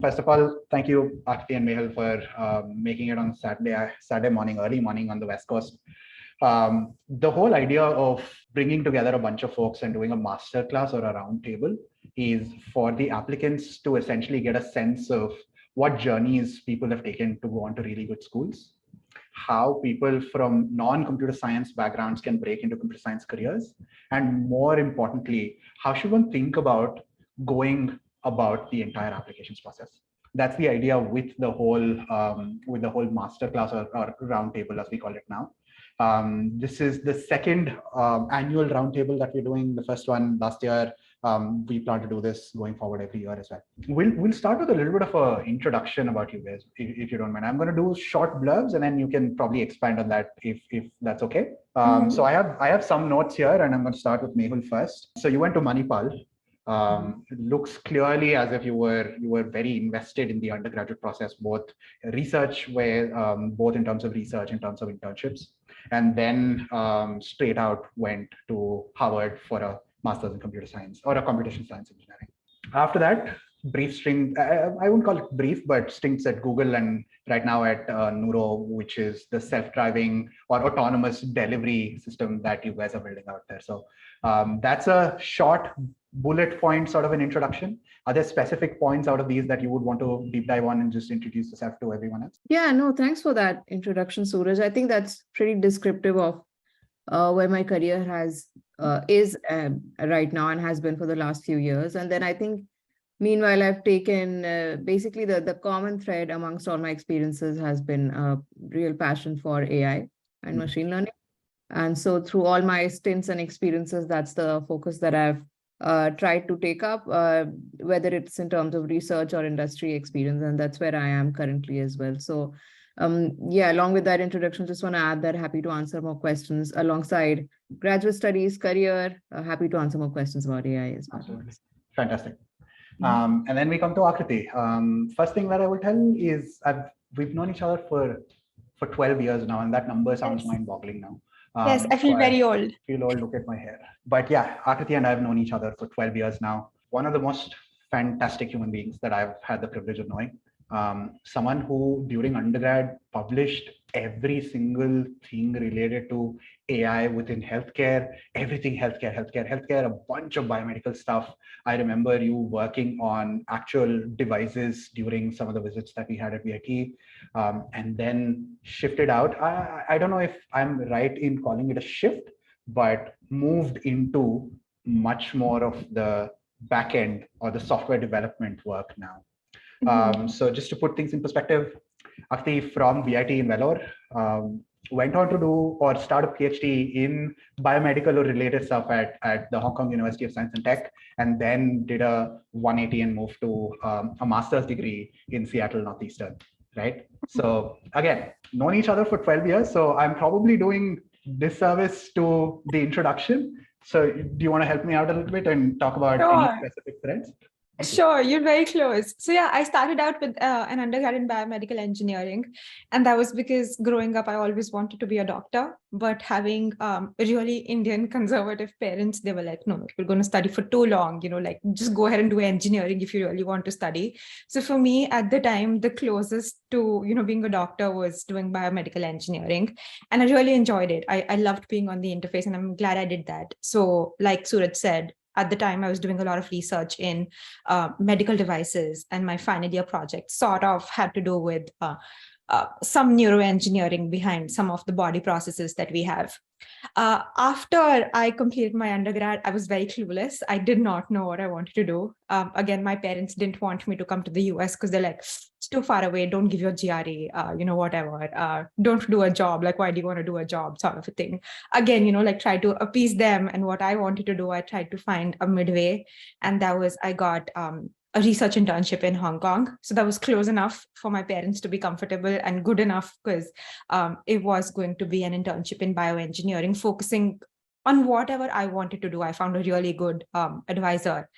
First of all, thank you, Akriti and Mehul, for making it on Saturday morning, early morning on the West Coast. The whole idea of bringing together a bunch of folks and doing a master class or a round table is for the applicants to essentially get a sense of what journeys people have taken to go on to really good schools, how people from non-computer science backgrounds can break into computer science careers, and more importantly, how should one think about going about the entire applications process. That's the idea with the whole masterclass or roundtable, as we call it now. This is the second annual roundtable that we're doing. The first one last year. We plan to do this going forward every year as well. We'll start with a little bit of an introduction about you guys, if you don't mind. I'm going to do short blurbs, and then you can probably expand on that if that's okay. So I have some notes here, and I'm going to start with Mehul first. So you went to Manipal. It looks clearly as if you were very invested in the undergraduate process, both research, both in terms of research, in terms of internships, and then straight out went to Harvard for a master's in computer science or a computational science engineering. After that, brief stint, I wouldn't call it brief, but stints at Google and right now at Neuro, which is the self-driving or autonomous delivery system that you guys are building out there. So that's a short bullet point sort of an introduction. Are there specific points out of these that you would want to deep dive on and just introduce yourself to everyone else? Yeah, no, thanks for that introduction, Suraj. I think that's pretty descriptive of where my career is right now and has been for the last few years. And then I think, meanwhile, I've taken basically the common thread amongst all my experiences has been a real passion for AI and machine learning. And so through all my stints and experiences, that's the focus that I've tried to take up, whether it's in terms of research or industry experience. And that's where I am currently as well. So yeah, along with that introduction, just want to add that happy to answer more questions alongside graduate studies, career, happy to answer more questions about AI as well. Absolutely. Fantastic. And then we come to Akriti. First thing that I will tell is we've known each other for 12 years now, and that number sounds mind-boggling now. Yes, I feel very old. Feel old, look at my hair. But yeah, Akriti and I have known each other for 12 years now. One of the most fantastic human beings that I've had the privilege of knowing. Someone who during undergrad published every single thing related to AI within healthcare, everything healthcare, a bunch of biomedical stuff. I remember you working on actual devices during some of the visits that we had at VIT, and then shifted out. I don't know if I'm right in calling it a shift, but moved into much more of the back end or the software development work now. So just to put things in perspective, Akriti from VIT in Vellore went on to do or start a PhD in biomedical or related stuff at the Hong Kong University of Science and Tech, and then did a 180 and moved to a master's degree in Seattle Northeastern, right? So again, known each other for 12 years. So I'm probably doing disservice to the introduction. So do you want to help me out a little bit and talk about any specific threads? Sure, you're very close. So yeah, I started out with an undergrad in biomedical engineering, and that was because growing up, I always wanted to be a doctor, but having really Indian conservative parents, they were like, no, you're going to study for too long, like just go ahead and do engineering if you really want to study. So for me at the time, the closest to, being a doctor was doing biomedical engineering, and I really enjoyed it. I loved being on the interface, and I'm glad I did that. So like Suraj said, at the time, I was doing a lot of research in medical devices, and my final year project sort of had to do with some neuroengineering behind some of the body processes that we have. After I completed my undergrad, I was very clueless. I did not know what I wanted to do. Again, my parents didn't want me to come to the US because they're like, it's too far away. Don't give your GRE, whatever. Don't do a job. Like, why do you want to do a job? Sort of a thing. Again, like try to appease them. And what I wanted to do, I tried to find a midway. And that was, I got a research internship in Hong Kong. So that was close enough for my parents to be comfortable, and good enough because it was going to be an internship in bioengineering, focusing on whatever I wanted to do. I found a really good advisor.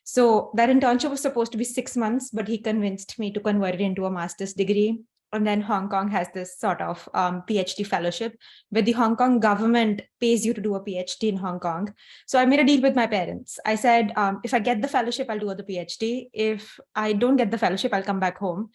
So that internship was supposed to be 6 months, but he convinced me to convert it into a master's degree. And then Hong Kong has this sort of PhD fellowship where the Hong Kong government pays you to do a PhD in Hong Kong. So I made a deal with my parents. I said, if I get the fellowship, I'll do the PhD. If I don't get the fellowship, I'll come back home,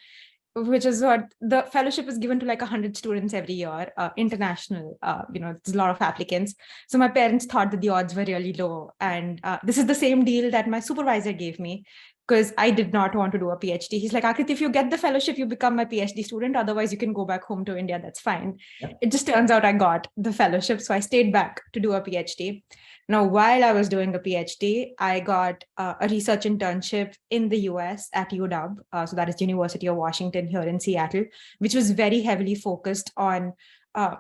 which is what the fellowship is given to like 100 students every year, international, there's a lot of applicants. So my parents thought that the odds were really low. And this is the same deal that my supervisor gave me, because I did not want to do a PhD. He's like, Akriti, if you get the fellowship, you become my PhD student. Otherwise, you can go back home to India. That's fine. Yeah. It just turns out I got the fellowship. So I stayed back to do a PhD. Now, while I was doing a PhD, I got a research internship in the US at UW. So that is University of Washington here in Seattle, which was very heavily focused on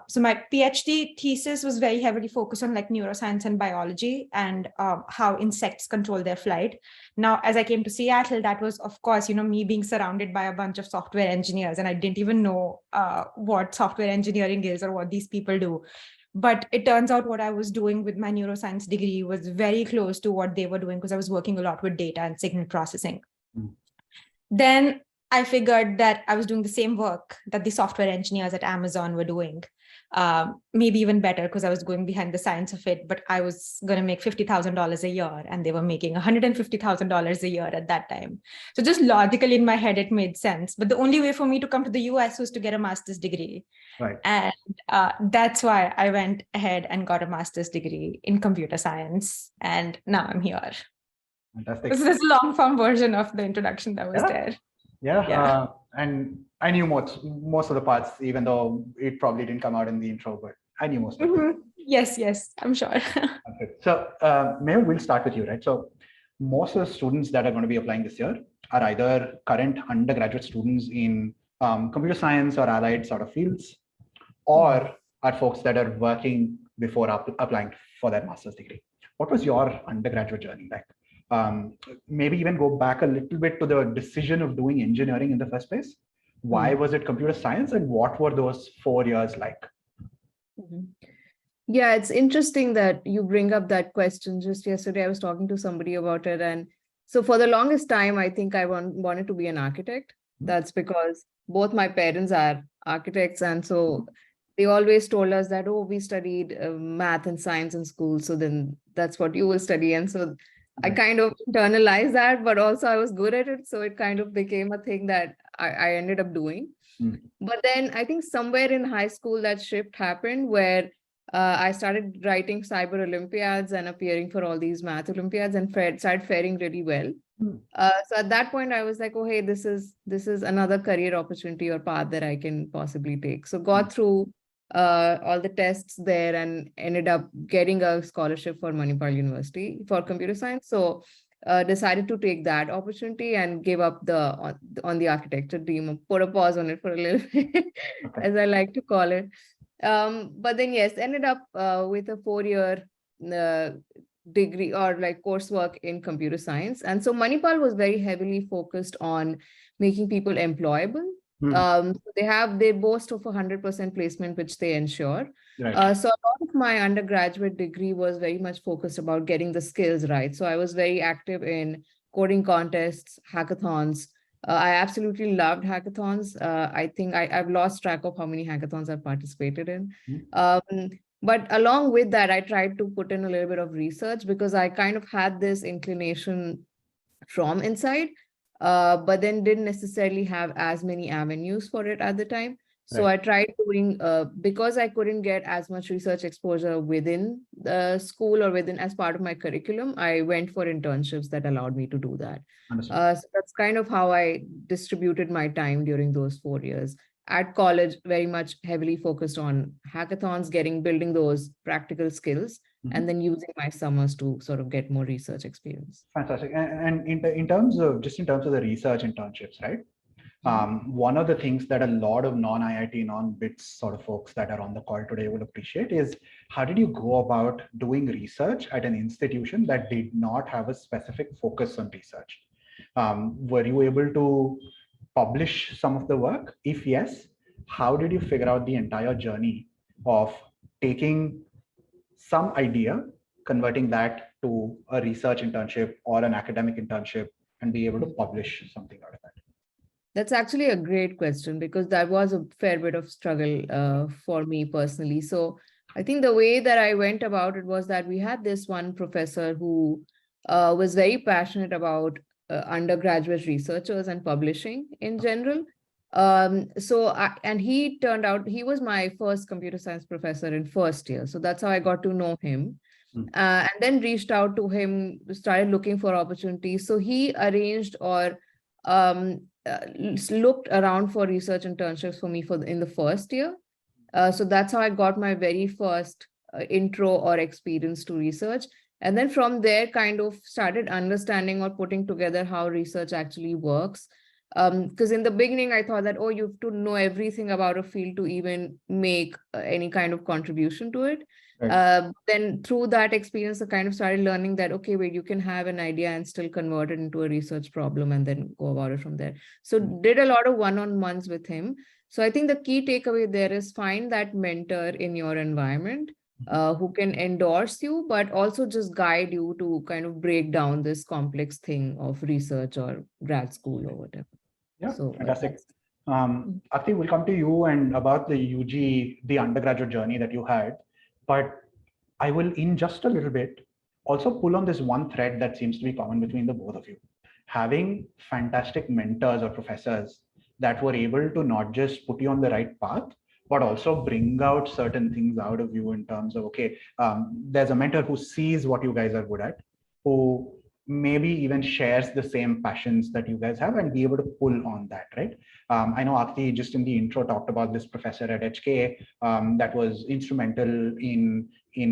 so my PhD thesis was very heavily focused on like neuroscience and biology and how insects control their flight. Now, as I came to Seattle, that was, of course, me being surrounded by a bunch of software engineers, and I didn't even know what software engineering is or what these people do. But it turns out what I was doing with my neuroscience degree was very close to what they were doing, because I was working a lot with data and signal processing. Then I figured that I was doing the same work that the software engineers at Amazon were doing, maybe even better, because I was going behind the science of it, but I was going to make $50,000 a year and they were making $150,000 a year at that time. So just logically in my head, it made sense. But the only way for me to come to the US was to get a master's degree. Right. And that's why I went ahead and got a master's degree in computer science. And now I'm here. Fantastic. This is a long form version of the introduction that was there. Yeah. And I knew most of the parts, even though it probably didn't come out in the intro, but I knew most of it. Yes, I'm sure. Okay. So Mehul, we'll start with you, right? So most of the students that are going to be applying this year are either current undergraduate students in computer science or allied sort of fields, or are folks that are working before applying for their master's degree. What was your undergraduate journey like? Maybe even go back a little bit to the decision of doing engineering in the first place. Why was it computer science, and what were those 4 years like? Yeah, it's interesting that you bring up that question. Just yesterday, I was talking to somebody about it. And so for the longest time, I think I wanted to be an architect. That's because both my parents are architects. And so they always told us that, oh, we studied math and science in school, so then that's what you will study. And so I kind of internalized that, but also I was good at it. So it kind of became a thing that I ended up doing. But then I think somewhere in high school, that shift happened where I started writing cyber Olympiads and appearing for all these math Olympiads and started faring really well. So at that point, I was like, oh, hey, this is another career opportunity or path that I can possibly take. So got through all the tests there and ended up getting a scholarship for Manipal University for computer science. So decided to take that opportunity and gave up on the architecture dream, put a pause on it for a little bit, as I like to call it. But then, yes, ended up with a 4-year degree or like coursework in computer science. And so Manipal was very heavily focused on making people employable. So they boast of 100% placement, which they ensure. Right. So a lot of my undergraduate degree was very much focused about getting the skills right. So I was very active in coding contests, hackathons. I absolutely loved hackathons. I think I've lost track of how many hackathons I've participated in. But along with that, I tried to put in a little bit of research because I kind of had this inclination from inside. But then didn't necessarily have as many avenues for it at the time. So I tried doing, because I couldn't get as much research exposure within the school or as part of my curriculum, I went for internships that allowed me to do that. So that's kind of how I distributed my time during those 4 years. At college, very much heavily focused on hackathons, building those practical skills, and then using my summers to sort of get more research experience. Fantastic. And in terms of the research internships, right? One of the things that a lot of non-IIT, non-BITS sort of folks that are on the call today will appreciate is, how did you go about doing research at an institution that did not have a specific focus on research? Were you able to publish some of the work? If yes, how did you figure out the entire journey of taking some idea, converting that to a research internship or an academic internship, and be able to publish something out of that? That's actually a great question because that was a fair bit of struggle for me personally. So I think the way that I went about it was that we had this one professor who was very passionate about undergraduate researchers and publishing in general. And he turned out, he was my first computer science professor in first year. So that's how I got to know him. And then reached out to him, started looking for opportunities. So he arranged or looked around for research internships for me in the first year. So that's how I got my very first intro or experience to research. And then from there, kind of started understanding or putting together how research actually works. Because in the beginning, I thought that, oh, you have to know everything about a field to even make any kind of contribution to it. Right. Then through that experience, I kind of started learning that, okay, wait, you can have an idea and still convert it into a research problem and then go about it from there. So did a lot of one-on-ones with him. So I think the key takeaway there is find that mentor in your environment who can endorse you, but also just guide you to kind of break down this complex thing of research or grad school or whatever. Yeah, So fantastic. Akriti, we'll come to you and about the UG, the undergraduate journey that you had. But I will, in just a little bit, also pull on this one thread that seems to be common between the both of you. Having fantastic mentors or professors that were able to not just put you on the right path, but also bring out certain things out of you in terms of, okay, there's a mentor who sees what you guys are good at, who maybe even shares the same passions that you guys have and be able to pull on that, right? I know Akriti just in the intro talked about this professor at HK that was instrumental in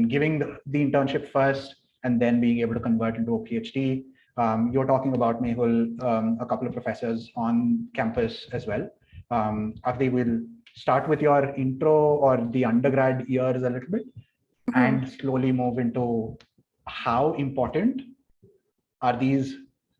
giving the internship first and then being able to convert into a PhD. You're talking about, Mehul, a couple of professors on campus as well. Akriti, we'll start with your intro or the undergrad years a little bit and slowly move into how important are these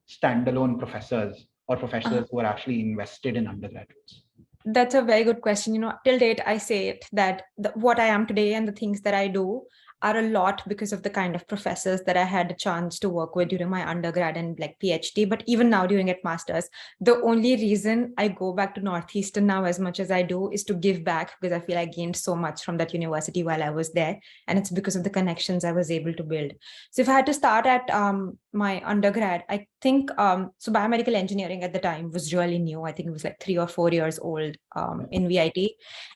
standalone professors or professors who are actually invested in undergraduates? That's a very good question. Till date, I say it that what I am today and the things that I do are a lot because of the kind of professors that I had a chance to work with during my undergrad and like PhD, but even now during at master's. The only reason I go back to Northeastern now as much as I do is to give back because I feel I gained so much from that university while I was there. And it's because of the connections I was able to build. So if I had to start at my undergrad, I think, so biomedical engineering at the time was really new. I think it was like 3 or 4 years old in VIT.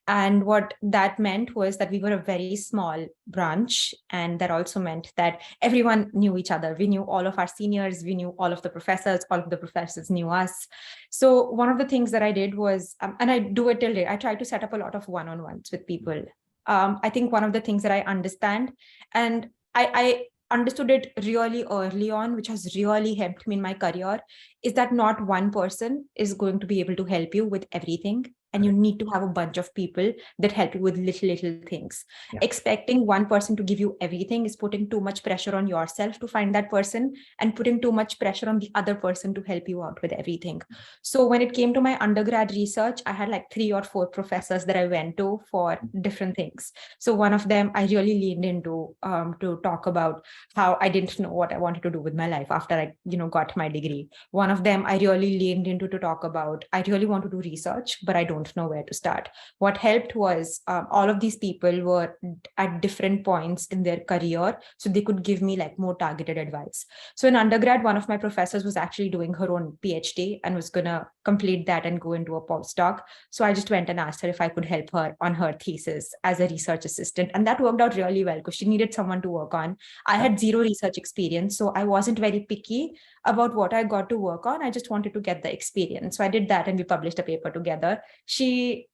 And what that meant was that we were a very small branch. And that also meant that everyone knew each other. We knew all of our seniors, we knew all of the professors knew us. So one of the things that I did was, and I do it till date, I try to set up a lot of one-on-ones with people. I think one of the things that I understand, and I understood it really early on, which has really helped me in my career, is that not one person is going to be able to help you with everything. And you need to have a bunch of people that help you with little things. Yeah. Expecting one person to give you everything is putting too much pressure on yourself to find that person and putting too much pressure on the other person to help you out with everything. So when it came to my undergrad research, I had like 3 or 4 professors that I went to for different things. So one of them I really leaned into to talk about how I didn't know what I wanted to do with my life after I, got my degree. One of them I really leaned into to talk about, I really want to do research, but I don't know where to start. What helped was all of these people were at different points in their career, so they could give me like more targeted advice. So in undergrad, one of my professors was actually doing her own PhD and was going to complete that and go into a postdoc. So I just went and asked her if I could help her on her thesis as a research assistant. And that worked out really well because she needed someone to work on. I had 0 research experience, so I wasn't very picky about what I got to work on. I just wanted to get the experience. So I did that and we published a paper together. She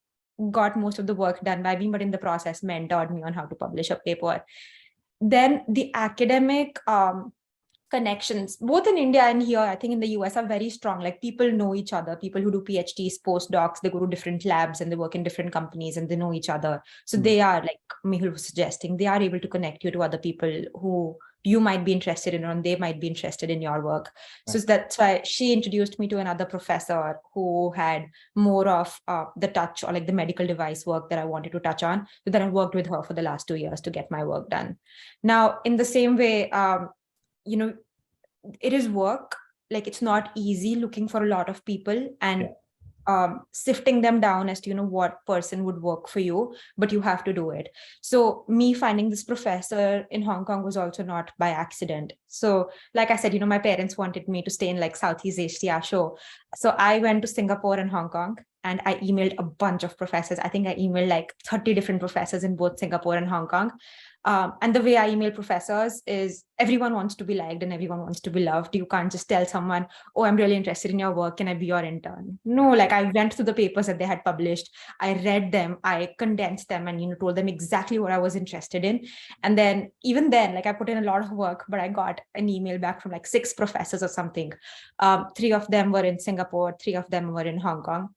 got most of the work done by me, but in the process mentored me on how to publish a paper. Then the academic connections, both in India and here, I think in the US, are very strong. Like people know each other. People who do PhDs, postdocs, they go to different labs and they work in different companies and they know each other. So they are, like Mehul was suggesting, they are able to connect you to other people who you might be interested in, and they might be interested in your work. So that's why she introduced me to another professor who had more of the touch or like the medical device work that I wanted to touch on. So then I worked with her for the last 2 years to get my work done. Now, in the same way, it is work. Like it's not easy looking for a lot of people. And sifting them down as to, what person would work for you, but you have to do it. So me finding this professor in Hong Kong was also not by accident. So like I said, my parents wanted me to stay in like Southeast Asia show. So I went to Singapore and Hong Kong, and I emailed a bunch of professors. I think I emailed like 30 different professors in both Singapore and Hong Kong. And the way I email professors is everyone wants to be liked and everyone wants to be loved. You can't just tell someone, oh, I'm really interested in your work. Can I be your intern? No, like I went through the papers that they had published. I read them, I condensed them and, told them exactly what I was interested in. And then even then, like I put in a lot of work, but I got an email back from like 6 professors or something. 3 of them were in Singapore, 3 of them were in Hong Kong.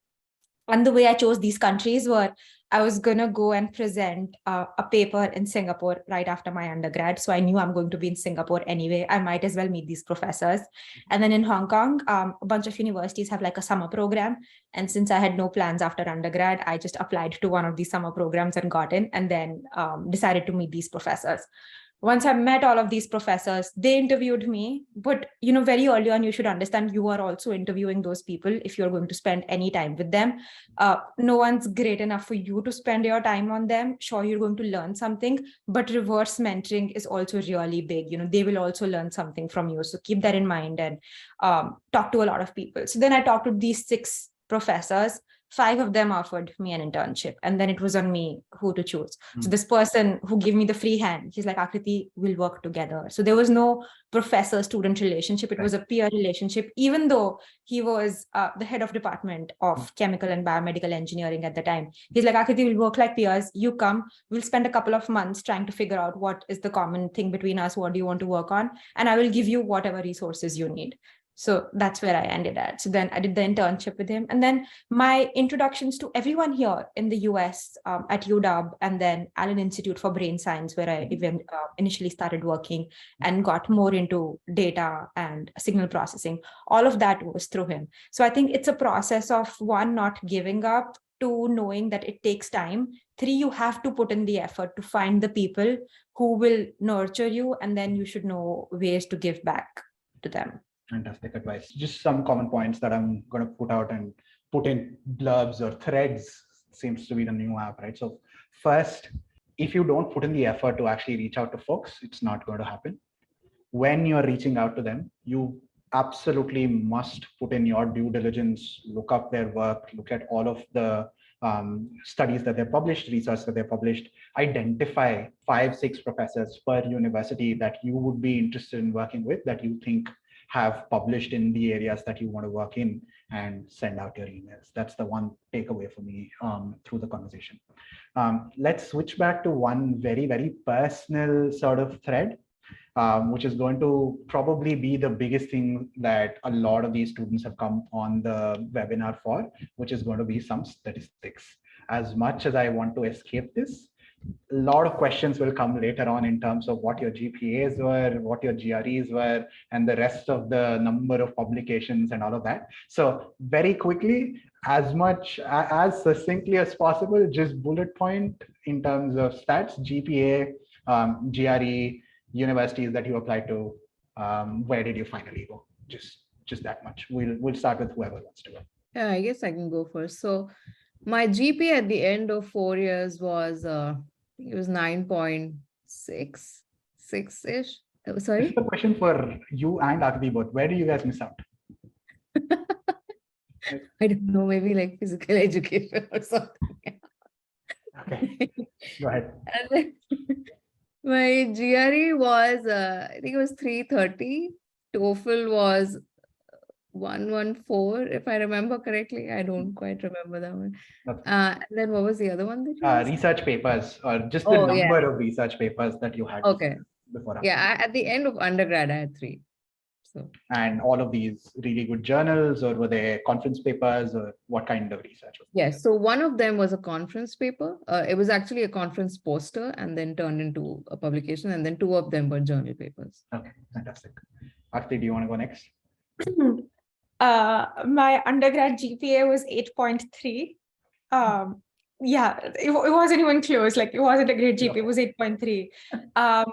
And the way I chose these countries were I was going to go and present a paper in Singapore right after my undergrad. So I knew I'm going to be in Singapore anyway. I might as well meet these professors. And then in Hong Kong, a bunch of universities have like a summer program. And since I had no plans after undergrad, I just applied to one of these summer programs and got in, and then decided to meet these professors. Once I met all of these professors, they interviewed me. But, very early on, you should understand you are also interviewing those people if you're going to spend any time with them. No one's great enough for you to spend your time on them. Sure, you're going to learn something, but reverse mentoring is also really big. They will also learn something from you. So keep that in mind and talk to a lot of people. So then I talked to these 6 professors. 5 of them offered me an internship, and then it was on me who to choose. So this person who gave me the free hand, he's like, Akriti, we'll work together. So there was no professor-student relationship. It was a peer relationship, even though he was the head of department of chemical and biomedical engineering at the time. He's like, Akriti, we'll work like peers. You come, we'll spend a couple of months trying to figure out what is the common thing between us. What do you want to work on? And I will give you whatever resources you need. So that's where I ended at. So then I did the internship with him. And then my introductions to everyone here in the US at UW, and then Allen Institute for Brain Science, where I even initially started working and got more into data and signal processing. All of that was through him. So I think it's a process of 1, not giving up, 2, knowing that it takes time, 3, you have to put in the effort to find the people who will nurture you, and then you should know ways to give back to them. Fantastic advice. Just some common points that I'm going to put out and put in blurbs or threads seems to be the new app, right? So first, if you don't put in the effort to actually reach out to folks, it's not going to happen. When you're reaching out to them, you absolutely must put in your due diligence, look up their work, look at all of the studies that they've published, research that they've published, identify 5, 6 professors per university that you would be interested in working with, that you think have published in the areas that you want to work in, and send out your emails. That's the one takeaway for me through the conversation. Let's switch back to one very, very personal sort of thread, which is going to probably be the biggest thing that a lot of these students have come on the webinar for, which is going to be some statistics. As much as I want to escape this, a lot of questions will come later on in terms of what your GPAs were, what your GREs were, and the rest of the number of publications and all of that. So very quickly, as succinctly as possible, just bullet point in terms of stats, GPA, GRE, universities that you applied to, where did you finally go? Just that much. We'll start with whoever wants to go. Yeah, I guess I can go first. So my GPA at the end of 4 years was, it was 9.66-ish. Sorry? This is a question for you and Akriti both. Where do you guys miss out? I don't know, maybe like physical education or something. Okay, go ahead. And then my GRE was, I think it was 330. TOEFL was 114, if I remember correctly. I don't quite remember that one. And then what was the other one that you asked? Research papers, or just the number of research papers that you had. Okay. Before. Yeah, at the end of undergrad, I had 3. So. And all of these really good journals, or were they conference papers, or what kind of research? Yes, so one of them was a conference paper. It was actually a conference poster and then turned into a publication, and then 2 of them were journal papers. Okay, fantastic. Akriti, do you want to go next? My undergrad GPA was 8.3. Yeah, it wasn't even close. Like, it wasn't a great GPA. It was 8.3. I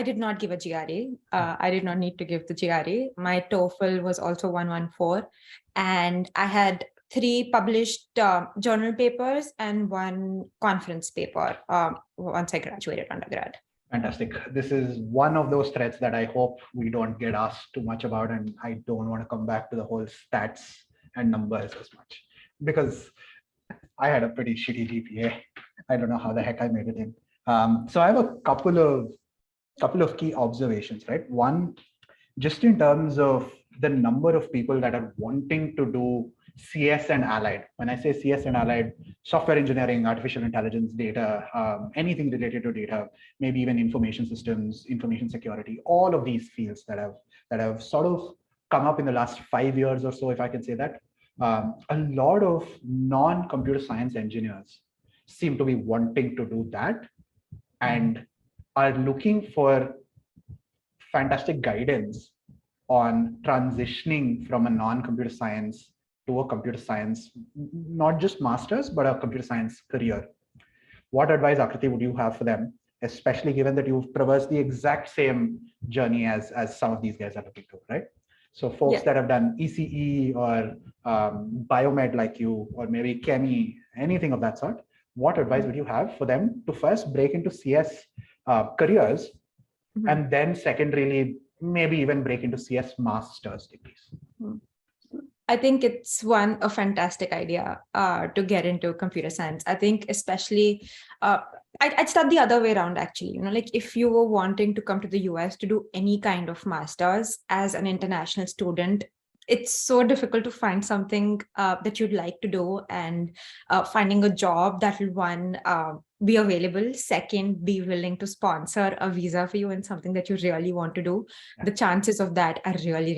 did not give a GRE. I did not need to give the GRE. My TOEFL was also 114, and I had 3 published journal papers and 1 conference paper once I graduated undergrad. Fantastic. This is one of those threads that I hope we don't get asked too much about, and I don't want to come back to the whole stats and numbers as much, because I had a pretty shitty GPA. I don't know how the heck I made it in. So I have a couple of key observations, right? One, just in terms of the number of people that are wanting to do CS and allied. When I say CS and allied, software engineering, artificial intelligence, data, anything related to data, maybe even information systems, information security, all of these fields that have sort of come up in the last 5 years or so, if I can say that. A lot of non-computer science engineers seem to be wanting to do that and are looking for fantastic guidance on transitioning from a non-computer science to a computer science, not just master's, but a computer science career. What advice, Akriti, would you have for them, especially given that you've traversed the exact same journey as some of these guys are looking to, right? So folks that have done ECE or biomed like you, or maybe chemi, anything of that sort, what advice would you have for them to first break into CS careers, and then secondarily, maybe even break into CS master's degrees? I think it's a fantastic idea to get into computer science. I think especially, I'd start the other way around actually. Like if you were wanting to come to the US to do any kind of master's as an international student, it's so difficult to find something that you'd like to do, and finding a job that will be available, second, be willing to sponsor a visa for you and something that you really want to do. The chances of that are really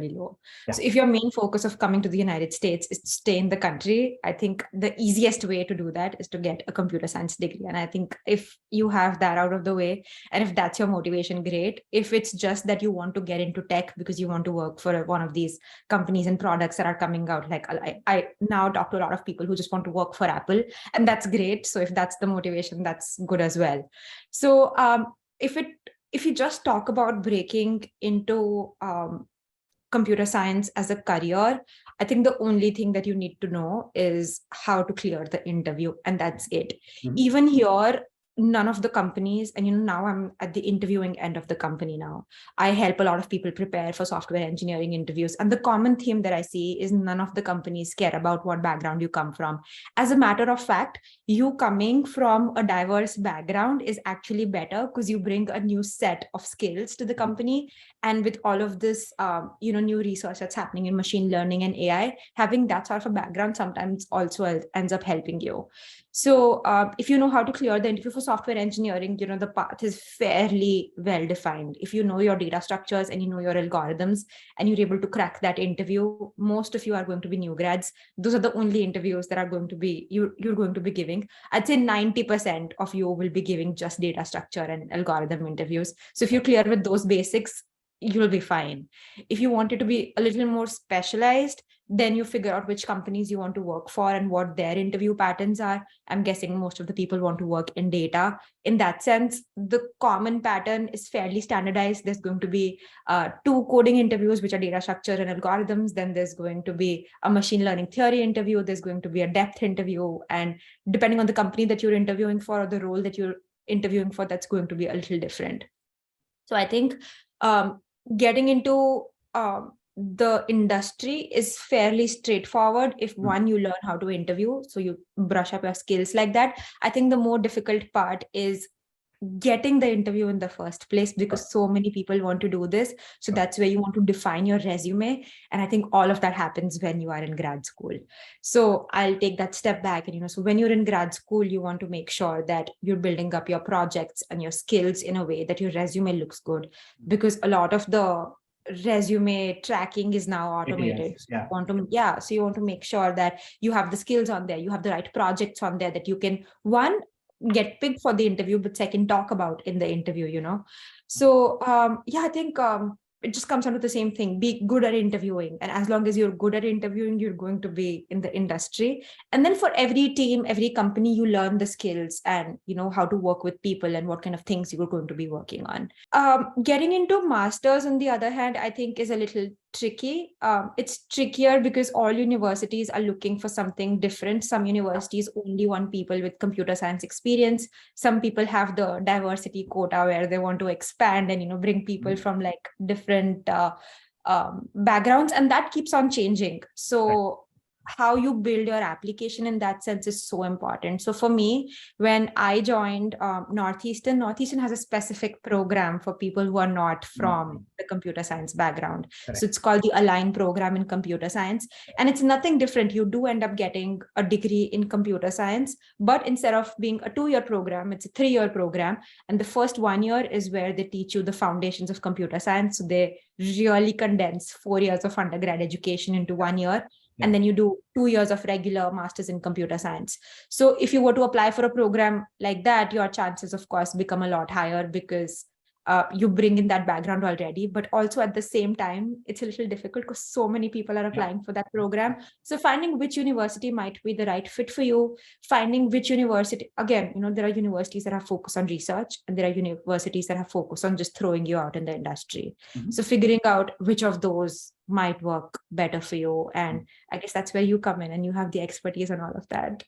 low. So if your main focus of coming to the United States is to stay in the country, I think the easiest way to do that is to get a computer science degree. And I think if you have that out of the way, and if that's your motivation, great. If it's just that you want to get into tech because you want to work for one of these companies and products that are coming out, like I now talk to a lot of people who just want to work for Apple, and that's great. So if that's the motivation, that's good as well. So if you just talk about breaking into computer science as a career, I think the only thing that you need to know is how to clear the interview, and that's it. Even here, none of the companies, and now I'm at the interviewing end of the company now. I help a lot of people prepare for software engineering interviews. And the common theme that I see is none of the companies care about what background you come from. As a matter of fact, you coming from a diverse background is actually better because you bring a new set of skills to the company. And with all of this, new research that's happening in machine learning and AI, having that sort of a background sometimes also ends up helping you. So if you know how to clear the interview for software engineering, the path is fairly well defined. If you know your data structures and you know your algorithms and you're able to crack that interview, most of you are going to be new grads. Those are the only interviews that are going to be, you're going to be giving. I'd say 90% of you will be giving just data structure and algorithm interviews. So if you're clear with those basics, you'll be fine. If you want it to be a little more specialized, then you figure out which companies you want to work for and what their interview patterns are. I'm guessing most of the people want to work in data. In that sense, the common pattern is fairly standardized. There's going to be 2 coding interviews, which are data structure and algorithms. Then there's going to be a machine learning theory interview. There's going to be a depth interview. And depending on the company that you're interviewing for or the role that you're interviewing for, that's going to be a little different. So I think getting into the industry is fairly straightforward if one, you learn how to interview, so you brush up your skills like that. I think the more difficult part is getting the interview in the first place, because so many people want to do this. So that's where you want to define your resume. And I think all of that happens when you are in grad school. So I'll take that step back. And, so when you're in grad school, you want to make sure that you're building up your projects and your skills in a way that your resume looks good, because a lot of the resume tracking is now automated. So you want to make sure that you have the skills on there, you have the right projects on there that you can, one, get picked for the interview, but second, talk about in the interview, So I think it just comes down to the same thing. Be good at interviewing. And as long as you're good at interviewing, you're going to be in the industry. And then for every team, every company, you learn the skills and, how to work with people and what kind of things you're going to be working on. Getting into masters, on the other hand, I think is a little tricky. It's trickier because all universities are looking for something different. Some universities only want people with computer science experience. Some people have the diversity quota where they want to expand and bring people from like different backgrounds, and that keeps on changing. So how you build your application in that sense is so important. So for me, when I joined Northeastern has a specific program for people who are not from the computer science background. Correct. So it's called the Align program in computer science. And it's nothing different. You do end up getting a degree in computer science, but instead of being a 2-year program, it's a 3-year program. And the first 1 year is where they teach you the foundations of computer science. So they really condense 4 years of undergrad education into 1 year. And then you do 2 years of regular masters in computer science. So if you were to apply for a program like that, your chances, of course, become a lot higher because you bring in that background already. But also at the same time, it's a little difficult because so many people are applying for that program. So finding which university might be the right fit for you, finding which university, again, there are universities that have focus on research and there are universities that have focus on just throwing you out in the industry. So figuring out which of those might work better for you. And I guess that's where you come in and you have the expertise and all of that.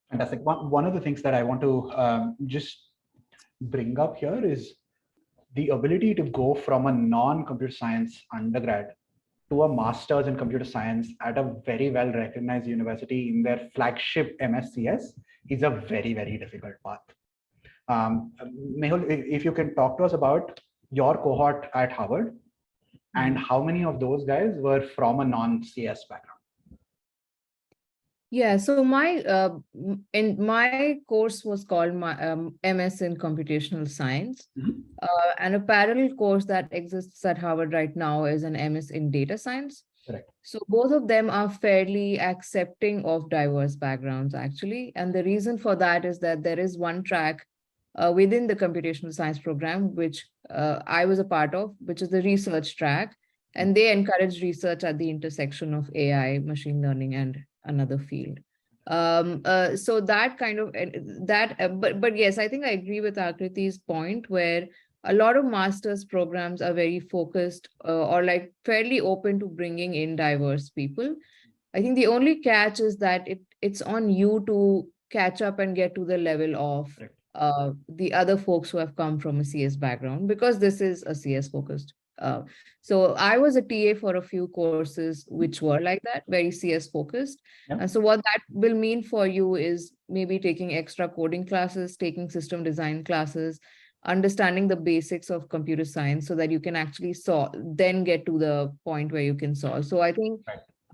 Fantastic. One of the things that I want to just bring up here is the ability to go from a non-computer science undergrad to a master's in computer science at a very well recognized university in their flagship MSCS is a very, very difficult path. Mehul, if you can talk to us about your cohort at Harvard and how many of those guys were from a non-CS background? Yeah, so my course was called my MS in Computational Science, and a parallel course that exists at Harvard right now is an MS in Data Science. Correct. So both of them are fairly accepting of diverse backgrounds, actually, and the reason for that is that there is one track within the computational science program, which I was a part of, which is the research track, and they encourage research at the intersection of AI, machine learning, and another field. So that kind of but yes, I think I agree with Akriti's point where a lot of master's programs are very focused or like fairly open to bringing in diverse people. I think the only catch is that it's on you to catch up and get to the level of the other folks who have come from a CS background, because this is a CS focused. So I was a TA for a few courses which were like that, very CS focused. And so what that will mean for you is maybe taking extra coding classes, taking system design classes, understanding the basics of computer science so that you can actually then get to the point where you can solve. So I think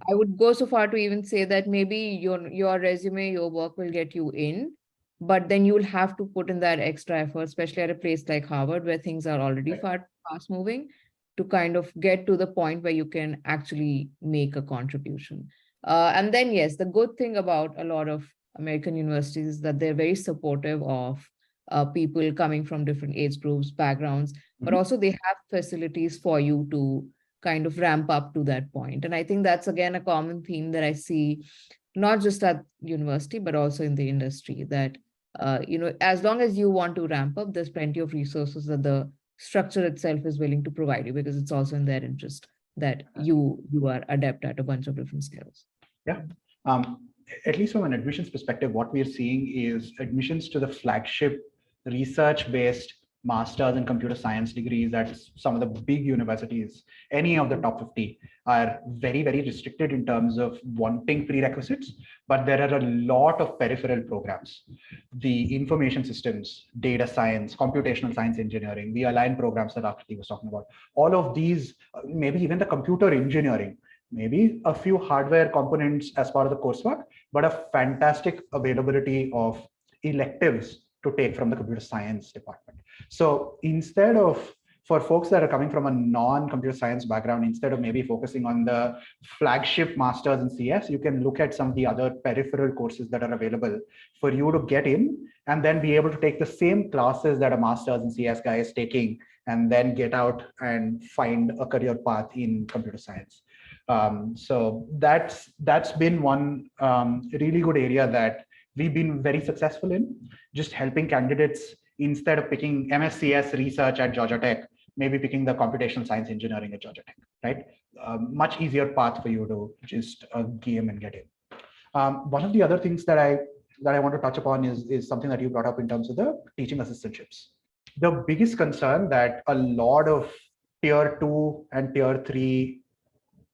I would go so far to even say that maybe your resume, your work will get you in, but then you'll have to put in that extra effort, especially at a place like Harvard where things are already fast moving, to kind of get to the point where you can actually make a contribution. And then, yes, the good thing about a lot of American universities is that they're very supportive of people coming from different age groups, backgrounds, but also they have facilities for you to kind of ramp up to that point. And I think that's, again, a common theme that I see, not just at university, but also in the industry, that, as long as you want to ramp up, there's plenty of resources that the structure itself is willing to provide you, because it's also in their interest that you are adept at a bunch of different skills. Yeah. At least from an admissions perspective, what we're seeing is admissions to the flagship research-based masters in computer science degrees at some of the big universities, any of the top 50, are very, very restricted in terms of wanting prerequisites, but there are a lot of peripheral programs. The information systems, data science, computational science engineering, the Align programs that Akriti was talking about, all of these, maybe even the computer engineering, maybe a few hardware components as part of the coursework, but a fantastic availability of electives to take from the computer science department. So instead of, for folks that are coming from a non-computer science background, instead of maybe focusing on the flagship masters in CS, you can look at some of the other peripheral courses that are available for you to get in and then be able to take the same classes that a masters in CS guy is taking and then get out and find a career path in computer science. So that's been one really good area that we've been very successful in, just helping candidates, instead of picking MSCS research at Georgia Tech, maybe picking the computational science engineering at Georgia Tech, right? Much easier path for you to just game and get in. One of the other things that I want to touch upon is something that you brought up in terms of the teaching assistantships. The biggest concern that a lot of tier 2 and tier 3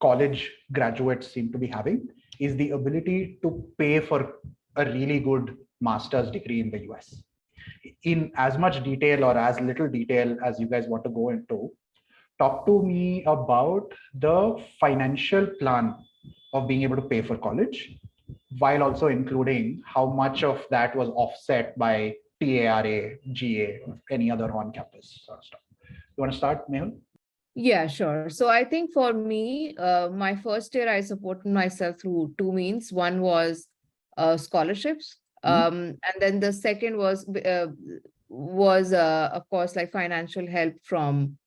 college graduates seem to be having is the ability to pay for a really good master's degree in the US. In as much detail or as little detail as you guys want to go into, talk to me about the financial plan of being able to pay for college, while also including how much of that was offset by TARA, GA, or any other on-campus sort of stuff. You want to start, Mehul? Yeah, sure. So I think for me, my first year, I supported myself through two means. One was scholarships. And then the second was of course, like financial help from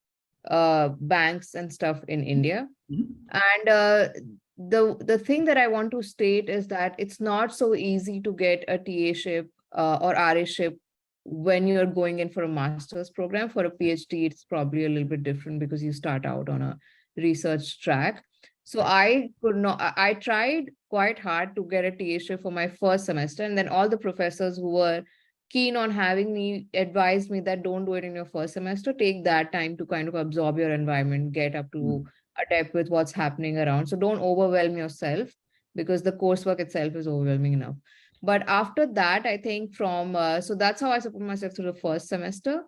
banks and stuff in India. And the thing that I want to state is that it's not so easy to get a TA-ship or RA-ship when you're going in for a master's program. For a PhD, it's probably a little bit different because you start out on a research track. So I tried quite hard to get a TA-ship for my first semester, and then all the professors who were keen on having me advised me that don't do it in your first semester, take that time to kind of absorb your environment, get up to adept with what's happening around. So don't overwhelm yourself, because the coursework itself is overwhelming enough. But after that, I think so that's how I support myself through the first semester.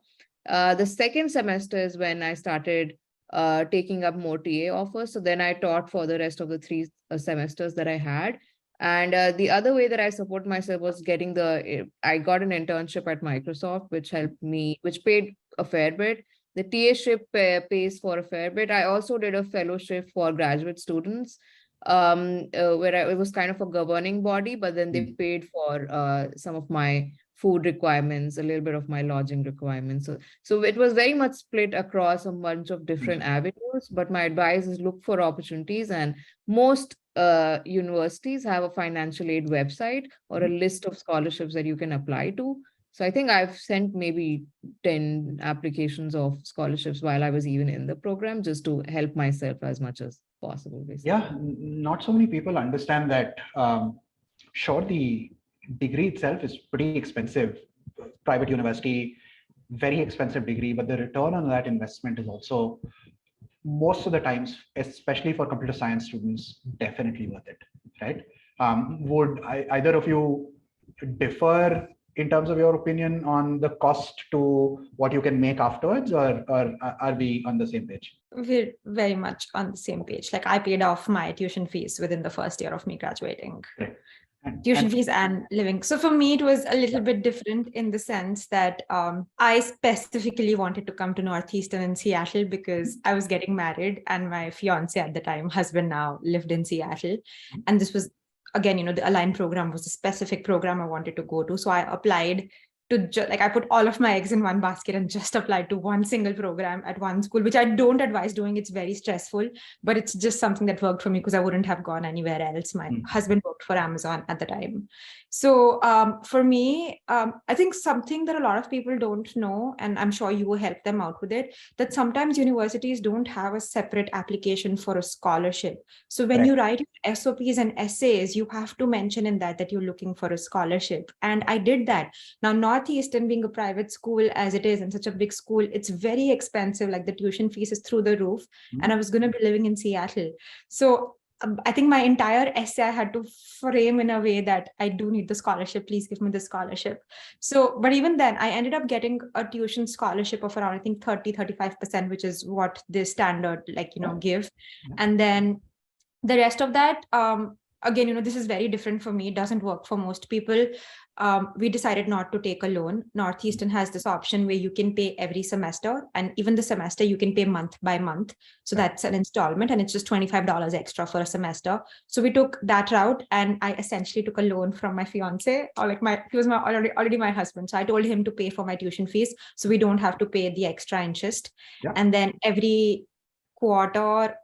The second semester is when I started taking up more TA offers. So then I taught for the rest of the 3 semesters that I had. And the other way that I support myself was I got an internship at Microsoft, which helped me, which paid a fair bit. The TA-ship pays for a fair bit. I also did a fellowship for graduate students, where it was kind of a governing body, but then they paid for some of my food requirements, a little bit of my lodging requirements. So it was very much split across a bunch of different avenues, but my advice is look for opportunities, and most universities have a financial aid website or a list of scholarships that you can apply to. So I think I've sent maybe 10 applications of scholarships while I was even in the program, just to help myself as much as possible, basically. Yeah, not so many people understand that. Sure, the degree itself is pretty expensive. Private university, very expensive degree, but the return on that investment is also, most of the times, especially for computer science students, definitely worth it, right? Would either of you differ in terms of your opinion on the cost to what you can make afterwards, or are we on the same page? We're very much on the same page. Like, I paid off my tuition fees within the first year of me graduating. Right. Tuition fees and living. So for me, it was a little bit different in the sense that I specifically wanted to come to Northeastern in Seattle because I was getting married, and my fiance at the time, husband now, lived in Seattle. And this was, again, the Align program was a specific program I wanted to go to. So I applied to I put all of my eggs in one basket and just applied to one single program at one school, which I don't advise doing. It's very stressful, but it's just something that worked for me because I wouldn't have gone anywhere else. My husband worked for Amazon at the time. So for me, I think something that a lot of people don't know, and I'm sure you will help them out with it, that sometimes universities don't have a separate application for a scholarship. So when you write SOPs and essays, you have to mention in that you're looking for a scholarship. And I did that. Now, Northeastern being a private school as it is, and such a big school, it's very expensive. Like, the tuition fees is through the roof. And I was going to be living in Seattle. So I think my entire essay I had to frame in a way that I do need the scholarship. Please give me the scholarship. So, but even then, I ended up getting a tuition scholarship of around, I think, 35%, which is what the standard, give. And then the rest of that, again, this is very different for me. It doesn't work for most people. We decided not to take a loan. Northeastern has this option where you can pay every semester, and even the semester you can pay month by month. So that's an installment, and it's just $25 extra for a semester. So we took that route, and I essentially took a loan from my fiance, or he was already my husband. So I told him to pay for my tuition fees, so we don't have to pay the extra interest. And then every quarter,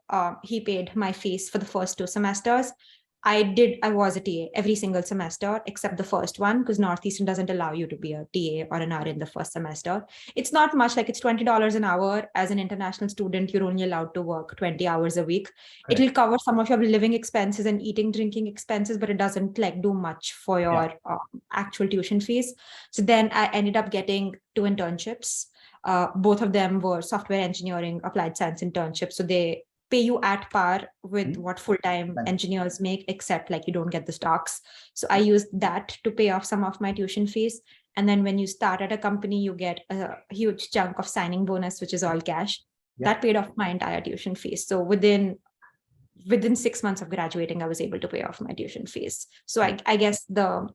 he paid my fees for the first 2 semesters. I was a TA every single semester except the first one, because Northeastern doesn't allow you to be a TA or an RA in the first semester. It's not much, like it's $20 an hour. As an international student, you're only allowed to work 20 hours a week. Correct. It'll cover some of your living expenses and eating, drinking expenses, but it doesn't like do much for your actual tuition fees. So then I ended up getting 2 internships. Both of them were software engineering, applied science internships. So they pay you at par with what full-time engineers make, except like you don't get the stocks. So I used that to pay off some of my tuition fees. And then when you start at a company, you get a huge chunk of signing bonus, which is all cash. That paid off my entire tuition fees. So within 6 months of graduating, I was able to pay off my tuition fees. So I guess the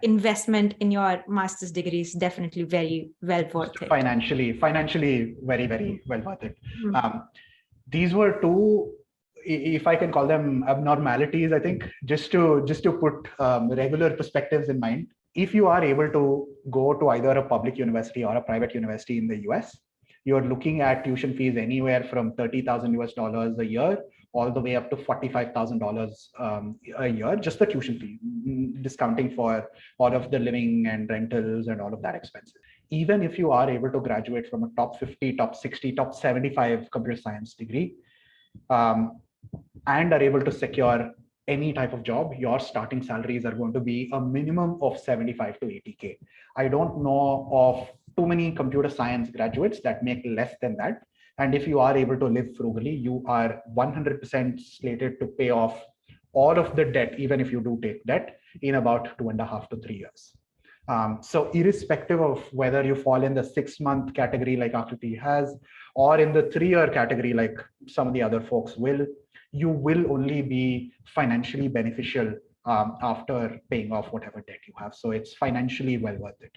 investment in your master's degree is definitely very well worth it. Financially, very, very well worth it. These were 2, if I can call them abnormalities, I think, just to put regular perspectives in mind. If you are able to go to either a public university or a private university in the US, you're looking at tuition fees anywhere from $30,000 a year all the way up to $45,000 a year, just the tuition fee, discounting for all of the living and rentals and all of that expenses. Even if you are able to graduate from a top 50, top 60, top 75 computer science degree, and are able to secure any type of job, your starting salaries are going to be a minimum of 75 to 80K. I don't know of too many computer science graduates that make less than that. And if you are able to live frugally, you are 100% slated to pay off all of the debt, even if you do take debt, in about 2.5 to 3 years. So irrespective of whether you fall in the 6-month category like Akriti has, or in the 3-year category like some of the other folks will, you will only be financially beneficial after paying off whatever debt you have. So it's financially well worth it.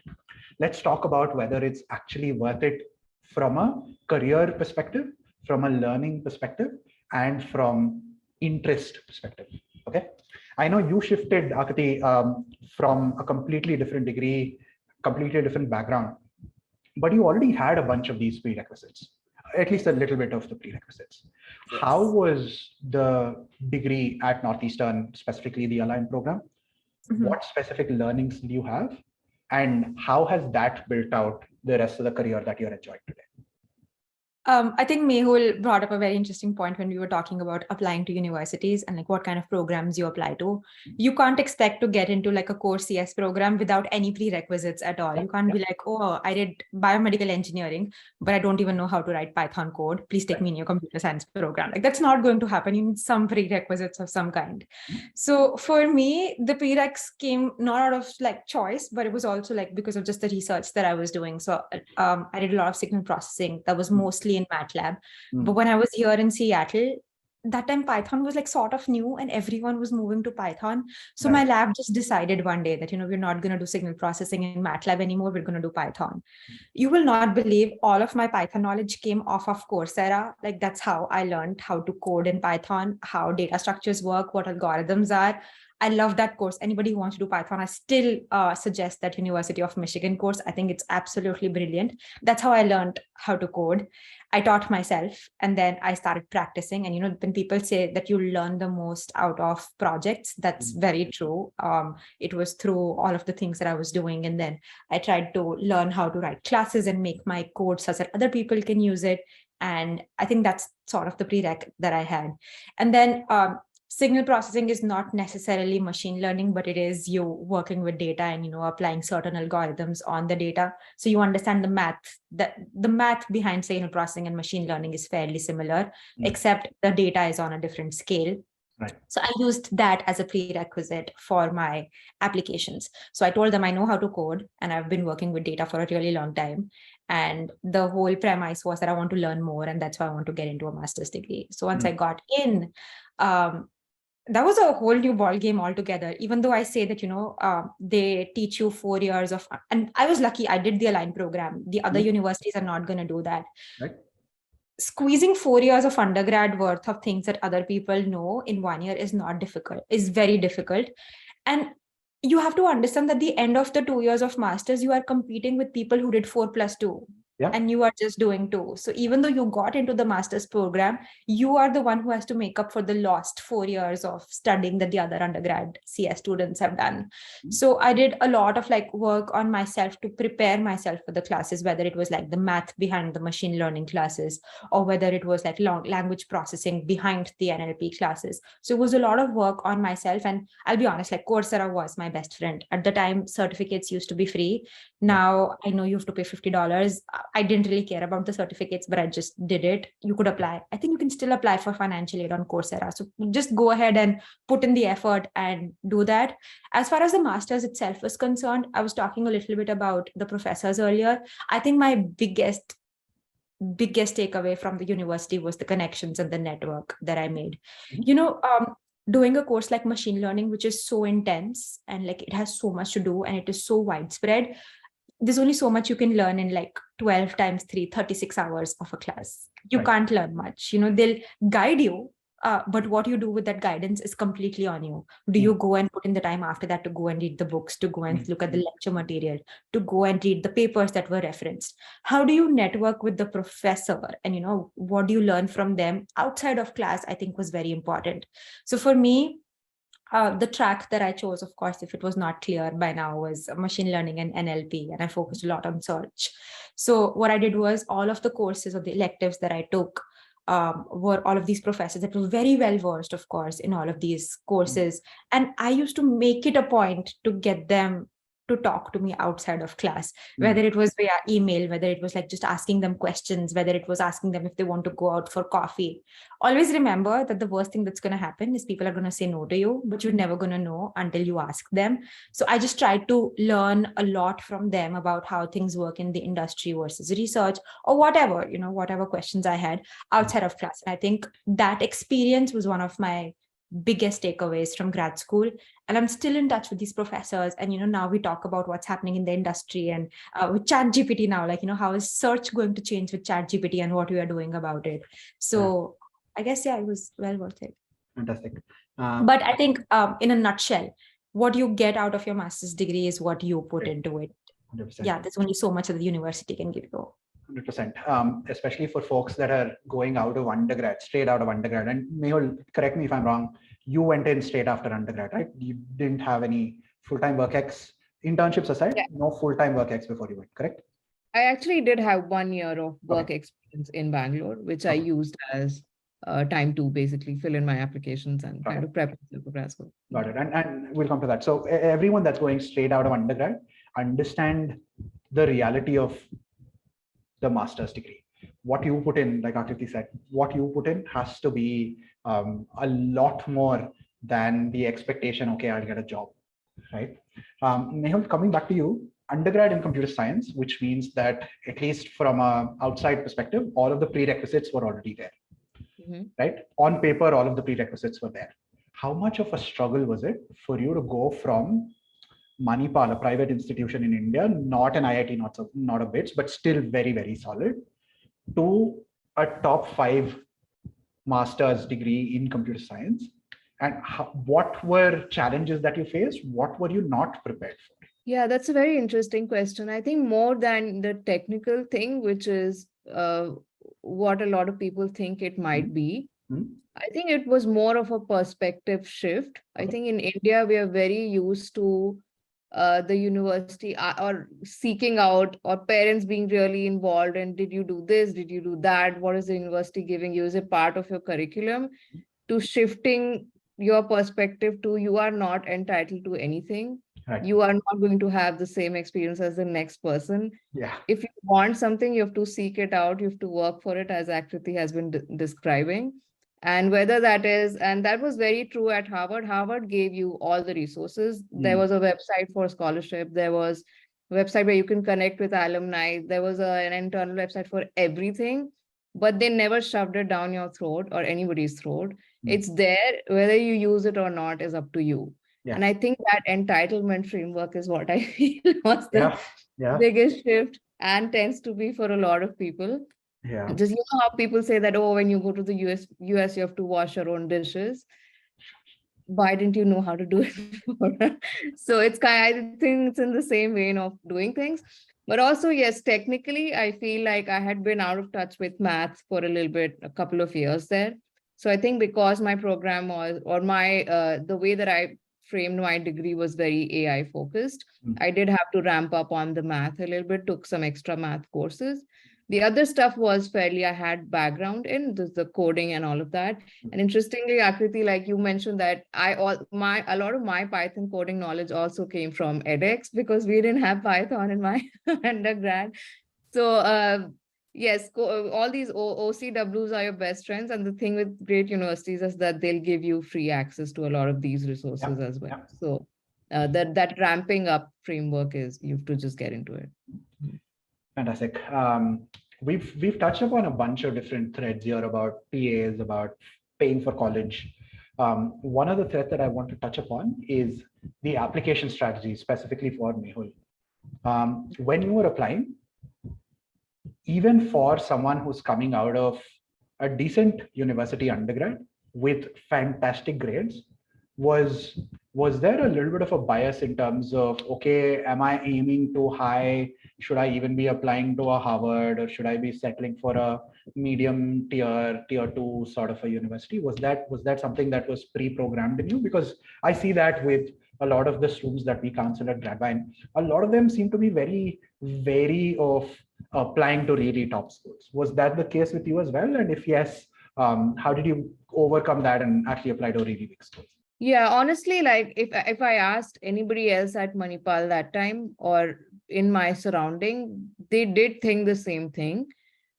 Let's talk about whether it's actually worth it from a career perspective, from a learning perspective, and from interest perspective. Okay. I know you shifted, Akriti, from a completely different degree, completely different background, but you already had a bunch of these prerequisites, at least a little bit of the prerequisites. Yes. How was the degree at Northeastern, specifically the Align program? What specific learnings do you have? And how has that built out the rest of the career that you're enjoying today? I think Mehul brought up a very interesting point when we were talking about applying to universities and like what kind of programs you apply to. You can't expect to get into like a core CS program without any prerequisites at all. You can't be like, oh, I did biomedical engineering, but I don't even know how to write Python code. Please take me in your computer science program. Like that's not going to happen. You need some prerequisites of some kind. So for me, the prereqs came not out of like choice, but it was also like because of just the research that I was doing. So I did a lot of signal processing that was mostly in MATLAB. But when I was here in Seattle, that time Python was like sort of new and everyone was moving to Python. So my lab just decided one day that, we're not going to do signal processing in MATLAB anymore. We're going to do Python. You will not believe all of my Python knowledge came off of Coursera. Like that's how I learned how to code in Python, how data structures work, what algorithms are. I love that course. Anybody who wants to do Python, I still suggest that University of Michigan course. I think it's absolutely brilliant. That's how I learned how to code. I taught myself and then I started practicing. And, when people say that you learn the most out of projects, that's very true. It was through all of the things that I was doing. And then I tried to learn how to write classes and make my code such that other people can use it. And I think that's sort of the prereq that I had. And then signal processing is not necessarily machine learning, but it is you working with data and, applying certain algorithms on the data. So you understand the math, the math behind signal processing and machine learning is fairly similar, except the data is on a different scale. Right. So I used that as a prerequisite for my applications. So I told them I know how to code and I've been working with data for a really long time. And the whole premise was that I want to learn more. And that's why I want to get into a master's degree. So once I got in, that was a whole new ball game altogether, even though I say that, they teach you 4 years of, and I was lucky I did the Align program. The other universities are not going to do that. Right. Squeezing 4 years of undergrad worth of things that other people know in 1 year is not difficult, is very difficult. And you have to understand that at the end of the 2 years of masters, you are competing with people who did 4+2. Yeah. and you are just doing 2. So even though you got into the master's program, you are the one who has to make up for the lost 4 years of studying that the other undergrad CS students have done. So I did a lot of like work on myself to prepare myself for the classes, whether it was like the math behind the machine learning classes, or whether it was like language processing behind the NLP classes. So it was a lot of work on myself. And I'll be honest, like Coursera was my best friend. At the time, certificates used to be free. Now I know you have to pay $50. I didn't really care about the certificates, but I just did it. You could apply. I think you can still apply for financial aid on Coursera. So just go ahead and put in the effort and do that. As far as the master's itself was concerned, I was talking a little bit about the professors earlier. I think my biggest takeaway from the university was the connections and the network that I made. Doing a course like machine learning, which is so intense and like it has so much to do and it is so widespread, there's only so much you can learn in like 12 times 3, 36 hours of a class. You can't learn much. They'll guide you, but what you do with that guidance is completely on you. Do you go and put in the time after that to go and read the books, to go and look at the lecture material, to go and read the papers that were referenced? How do you network with the professor? And, what do you learn from them outside of class, I think was very important. So for me, the track that I chose, of course, if it was not clear by now, was machine learning and NLP, and I focused a lot on search. So what I did was all of the courses or the electives that I took were all of these professors that were very well versed, of course, in all of these courses. And I used to make it a point to get them to talk to me outside of class, whether it was via email, whether it was like just asking them questions, whether it was asking them if they want to go out for coffee. Always remember that the worst thing that's going to happen is people are going to say no to you, but you're never going to know until you ask them. So I just tried to learn a lot from them about how things work in the industry versus research, or whatever, whatever questions I had outside of class. And I think that experience was one of my biggest takeaways from grad school. And I'm still in touch with these professors. And, now we talk about what's happening in the industry and with ChatGPT now, like, how is search going to change with ChatGPT and what we are doing about it. So I guess, it was well worth it. Fantastic. But I think in a nutshell, what you get out of your master's degree is what you put into it. 100%. Yeah, there's only so much that the university can give you. 100%, especially for folks that are going out of undergrad, straight out of undergrad. And Mehul, correct me if I'm wrong, you went in straight after undergrad, right? You didn't have any full-time work ex, internships aside, no full-time work ex before you went, correct? I actually did have 1 year of work experience in Bangalore, which I used as time to basically fill in my applications and kind of prep for grad school. Got it. And we'll come to that. So everyone that's going straight out of undergrad, understand the reality of the master's degree. What you put in, like Akriti said, what you put in has to be a lot more than the expectation, okay, I'll get a job, right? Mehul, coming back to you, undergrad in computer science, which means that at least from an outside perspective, all of the prerequisites were already there, right? On paper, all of the prerequisites were there. How much of a struggle was it for you to go from Manipal, a private institution in India, not an IIT, not a BITS, but still very, very solid, to a top 5 master's degree in computer science? And what were challenges that you faced? What were you not prepared for? Yeah, that's a very interesting question. I think more than the technical thing, which is what a lot of people think it might be, I think it was more of a perspective shift. I think in India, we are very used to the university or seeking out, or parents being really involved, and did you do this, did you do that, what is the university giving you, is a part of your curriculum, to shifting your perspective to you are not entitled to anything. You are not going to have the same experience as the next person. If you want something, you have to seek it out, you have to work for it, as Akriti has been describing. And whether that is, and that was very true at Harvard. Harvard gave you all the resources. There was a website for scholarship. There was a website where you can connect with alumni. There was an internal website for everything, but they never shoved it down your throat or anybody's throat. It's there. Whether you use it or not is up to you. And I think that entitlement framework is what I feel was the biggest shift, and tends to be for a lot of people. Just how people say that, oh, when you go to the US, you have to wash your own dishes. Why didn't you know how to do it before? So it's I think it's in the same vein of doing things. But also, yes, technically, I feel like I had been out of touch with math for a little bit, a couple of years there. So I think because my program was, or my, the way that I framed my degree was very AI focused, I did have to ramp up on the math a little bit, took some extra math courses. The other stuff was fairly, I had background in the coding and all of that. And interestingly, Akriti, like you mentioned that a lot of my Python coding knowledge also came from edX because we didn't have Python in my undergrad. So yes, all these OCWs are your best friends. And the thing with great universities is that they'll give you free access to a lot of these resources as well. So that ramping up framework is, you have to just get into it. Fantastic. We've touched upon a bunch of different threads here about PAs, about paying for college. One of the threads that I want to touch upon is the application strategy, specifically for Mehul. When you were applying, even for someone who's coming out of a decent university undergrad with fantastic grades, was there a little bit of a bias in terms of, okay, am I aiming too high? Should I even be applying to a Harvard, or should I be settling for a medium tier 2 sort of a university? Was that something that was pre-programmed in you? Because I see that with a lot of the students that we counsel at Gradvine, a lot of them seem to be very wary of applying to really top schools. Was that the case with you as well? And if yes, how did you overcome that and actually apply to really big schools? Yeah, honestly, like if I asked anybody else at Manipal that time or in my surrounding, they did think the same thing.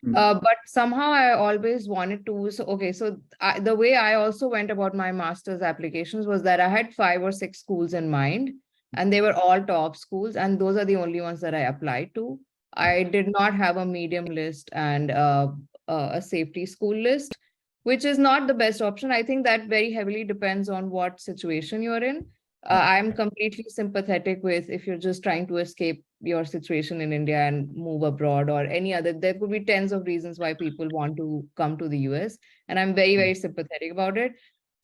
But somehow I always wanted to. So the way I also went about my master's applications was that I had 5 or 6 schools in mind, and they were all top schools, and those are the only ones that I applied to. I did not have a medium list and a safety school list, which is not the best option. I think that very heavily depends on what situation you're in. I'm completely sympathetic with if you're just trying to escape your situation in India and move abroad or any other. There could be tens of reasons why people want to come to the US. And I'm very, very sympathetic about it.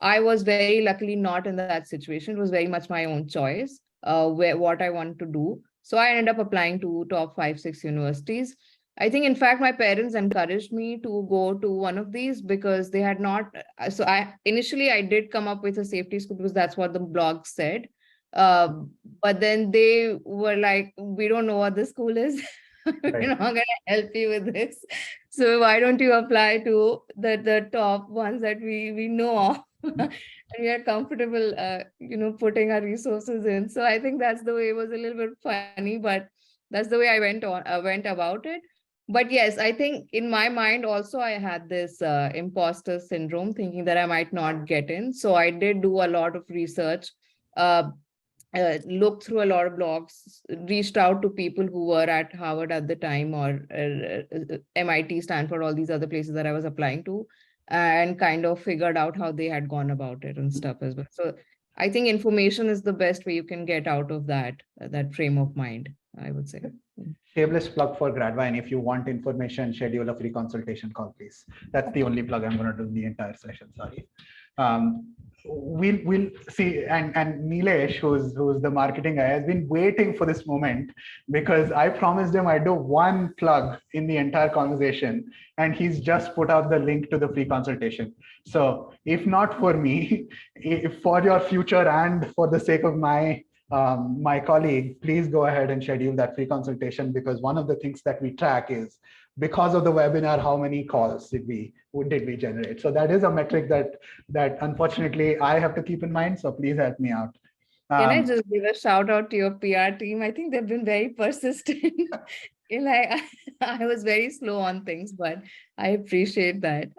I was very luckily not in that situation. It was very much my own choice, what I want to do. So I ended up applying to top 5, 6 universities. I think, in fact, my parents encouraged me to go to one of these because they had not. So initially I did come up with a safety school because that's what the blog said. But then they were like, we don't know what the school is. We're not going to help you with this. So why don't you apply to the top ones that we know of? And we are comfortable, putting our resources in. So I think that's the way. It was a little bit funny, but that's the way I went about it. But yes, I think in my mind also I had this imposter syndrome, thinking that I might not get in. So I did do a lot of research, looked through a lot of blogs, reached out to people who were at Harvard at the time, or MIT, Stanford, all these other places that I was applying to, and kind of figured out how they had gone about it and stuff as well. So I think information is the best way you can get out of that frame of mind, I would say. Shameless plug for Gradvine. If you want information, schedule a free consultation call, please. That's the only plug I'm going to do in the entire session. Sorry. We'll see. And Nilesh, who's the marketing guy, has been waiting for this moment because I promised him I'd do one plug in the entire conversation, and he's just put out the link to the free consultation. So if not for me, if for your future and for the sake of my colleague, please go ahead and schedule that free consultation, because one of the things that we track is, because of the webinar, how many calls did we generate? So that is a metric that unfortunately I have to keep in mind. So please help me out. Can I just give a shout out to your PR team? I think they've been very persistent. I was very slow on things, but I appreciate that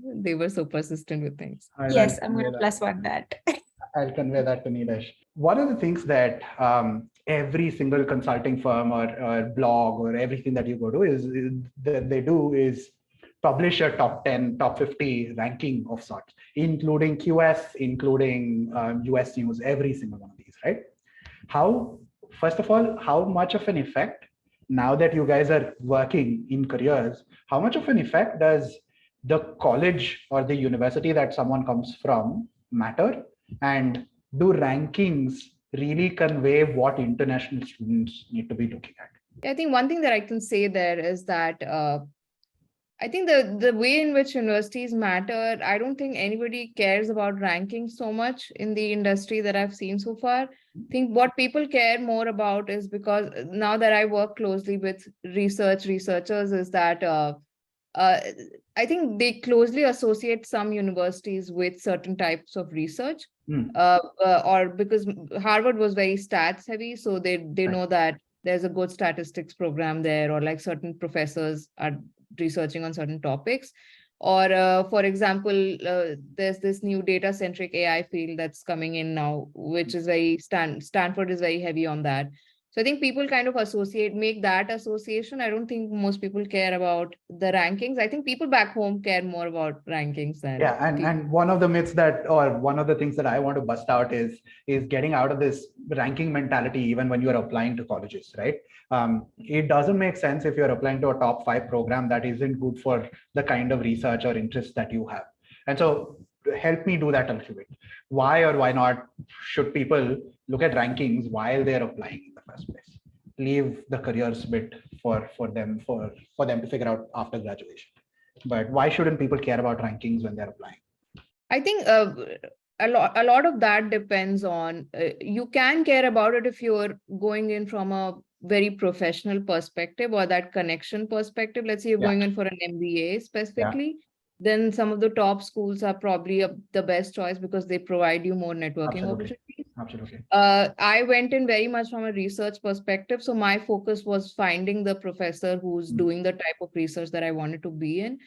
they were so persistent with things. Yes, I'm going to +1 that. I'll convey that to Nilesh. One of the things that every single consulting firm or blog or everything that you go to is publish a top 10, top 50 ranking of sorts, including QS, including US News, every single one of these, right? First of all, how much of an effect, now that you guys are working in careers, how much of an effect does the college or the university that someone comes from matter? And do rankings really convey what international students need to be looking at? I think one thing that I can say there is that I think the way in which universities matter, I don't think anybody cares about ranking so much in the industry that I've seen so far. I think what people care more about is, because now that I work closely with researchers, is that uh, I think they closely associate some universities with certain types of research, or because Harvard was very stats heavy, so they Right. know that there's a good statistics program there, or like certain professors are researching on certain topics. Or for example, there's this new data centric AI field that's coming in now, which is very Stanford is very heavy on that. So I think people kind of make that association. I don't think most people care about the rankings. I think people back home care more about rankings than Yeah, and one of the myths that, or one of the things that I want to bust out is getting out of this ranking mentality even when you are applying to colleges, right? It doesn't make sense if you're applying to a top 5 program that isn't good for the kind of research or interest that you have. And so help me do that a little bit. Why or why not should people look at rankings while they're applying in the first place? Leave the careers bit for them to figure out after graduation. But why shouldn't people care about rankings when they're applying? I think a lot of that depends on, you can care about it if you're going in from a very professional perspective or that connection perspective. Let's say you're going in for an MBA specifically, then some of the top schools are probably the best choice because they provide you more networking opportunities. Absolutely. I went in very much from a research perspective. So my focus was finding the professor who's doing the type of research that I wanted to be in.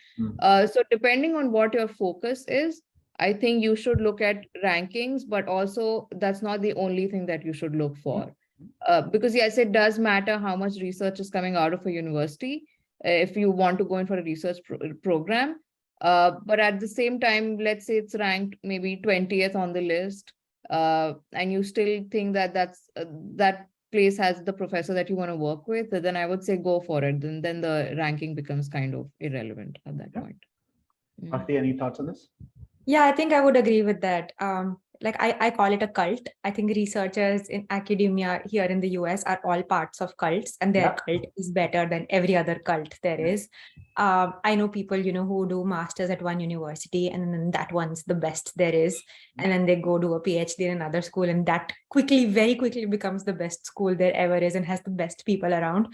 So depending on what your focus is, I think you should look at rankings, but also that's not the only thing that you should look for. Because yes, it does matter how much research is coming out of a university if you want to go in for a research program. But at the same time, let's say it's ranked maybe 20th on the list, and you still think that that place has the professor that you want to work with, then I would say go for it. Then the ranking becomes kind of irrelevant at that point. Akriti, any thoughts on this? Yeah, I think I would agree with that. Like I call it a cult. I think researchers in academia here in the US are all parts of cults, and their cult is better than every other cult there is. I know people, who do masters at one university, and then that one's the best there is. And then they go do a PhD in another school, and that very quickly becomes the best school there ever is and has the best people around.